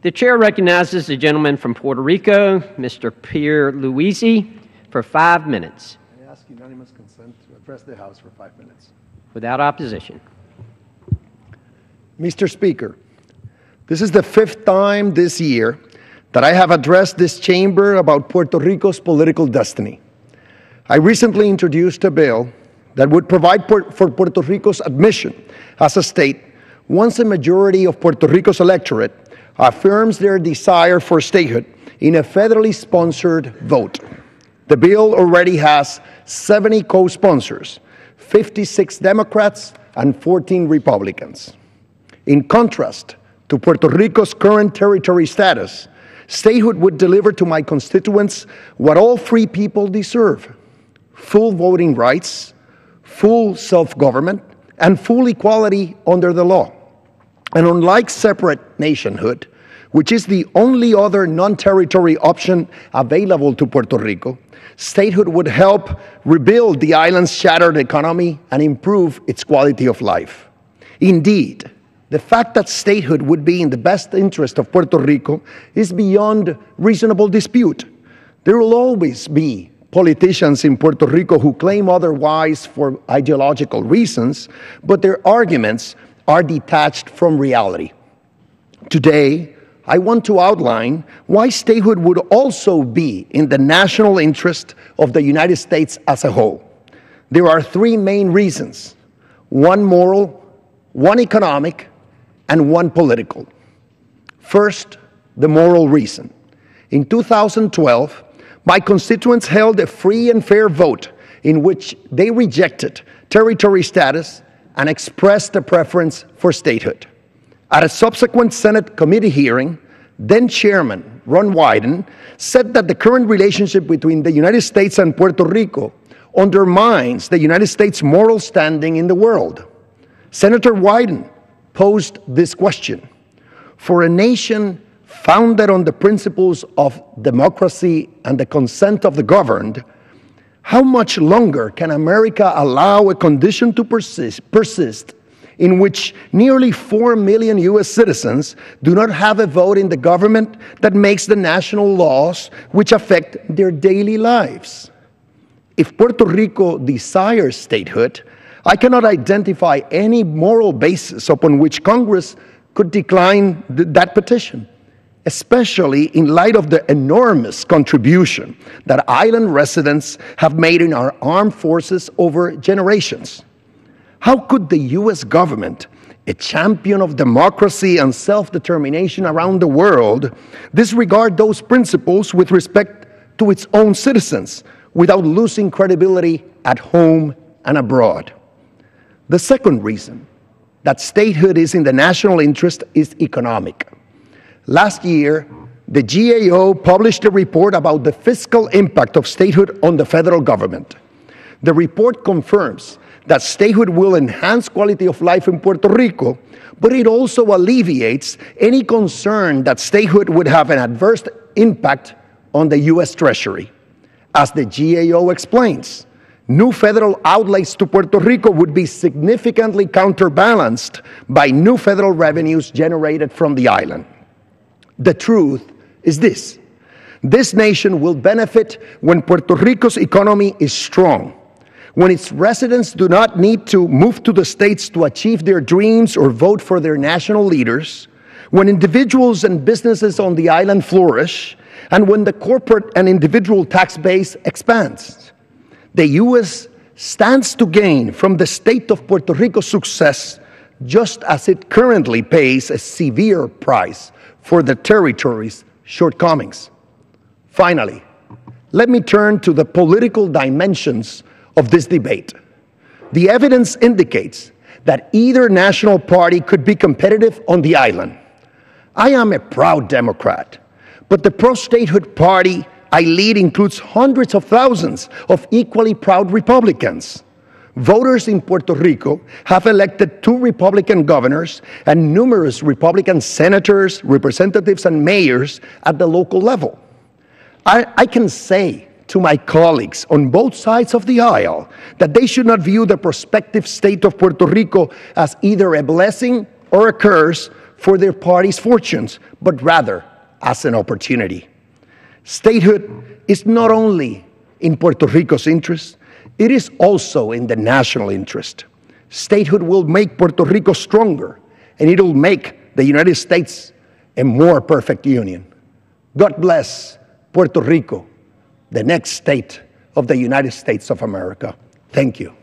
The chair recognizes the gentleman from Puerto Rico, Mr. Pierluisi, for 5 minutes. I ask unanimous consent to address the House for 5 minutes. Without opposition. Mr. Speaker, this is the 5th time this year that I have addressed this chamber about Puerto Rico's political destiny. I recently introduced a bill that would provide for Puerto Rico's admission as a state once a majority of Puerto Rico's electorate affirms their desire for statehood in a federally sponsored vote. The bill already has 70 co-sponsors, 56 Democrats and 14 Republicans. In contrast to Puerto Rico's current territory status, statehood would deliver to my constituents what all free people deserve: full voting rights, full self-government, and full equality under the law. And unlike separate nationhood, which is the only other non-territory option available to Puerto Rico, statehood would help rebuild the island's shattered economy and improve its quality of life. Indeed, the fact that statehood would be in the best interest of Puerto Rico is beyond reasonable dispute. There will always be politicians in Puerto Rico who claim otherwise for ideological reasons, but their arguments are detached from reality. Today, I want to outline why statehood would also be in the national interest of the United States as a whole. There are 3 main reasons: one moral, one economic, and one political. First, the moral reason. In 2012, my constituents held a free and fair vote in which they rejected territory status and expressed a preference for statehood. At a subsequent Senate committee hearing, then Chairman Ron Wyden said that the current relationship between the United States and Puerto Rico undermines the United States' moral standing in the world. Senator Wyden posed this question: for a nation founded on the principles of democracy and the consent of the governed, how much longer can America allow a condition to persist in which nearly 4 million U.S. citizens do not have a vote in the government that makes the national laws which affect their daily lives? If Puerto Rico desires statehood, I cannot identify any moral basis upon which Congress could decline that petition, especially in light of the enormous contribution that island residents have made in our armed forces over generations. How could the U.S. government, a champion of democracy and self-determination around the world, disregard those principles with respect to its own citizens without losing credibility at home and abroad? The second reason that statehood is in the national interest is economic. Last year, the GAO published a report about the fiscal impact of statehood on the federal government. The report confirms that statehood will enhance quality of life in Puerto Rico, but it also alleviates any concern that statehood would have an adverse impact on the U.S. Treasury. As the GAO explains, new federal outlays to Puerto Rico would be significantly counterbalanced by new federal revenues generated from the island. The truth is this: this nation will benefit when Puerto Rico's economy is strong, when its residents do not need to move to the states to achieve their dreams or vote for their national leaders, when individuals and businesses on the island flourish, and when the corporate and individual tax base expands. The U.S. stands to gain from the state of Puerto Rico's success, just as it currently pays a severe price for the territory's shortcomings. Finally, let me turn to the political dimensions of this debate. The evidence indicates that either national party could be competitive on the island. I am a proud Democrat, but the pro-statehood party I lead includes hundreds of thousands of equally proud Republicans. Voters in Puerto Rico have elected 2 Republican governors and numerous Republican senators, representatives, and mayors at the local level. I can say to my colleagues on both sides of the aisle that they should not view the prospective state of Puerto Rico as either a blessing or a curse for their party's fortunes, but rather as an opportunity. Statehood is not only in Puerto Rico's interest, it is also in the national interest. Statehood will make Puerto Rico stronger, and it will make the United States a more perfect union. God bless Puerto Rico, the next state of the United States of America. Thank you.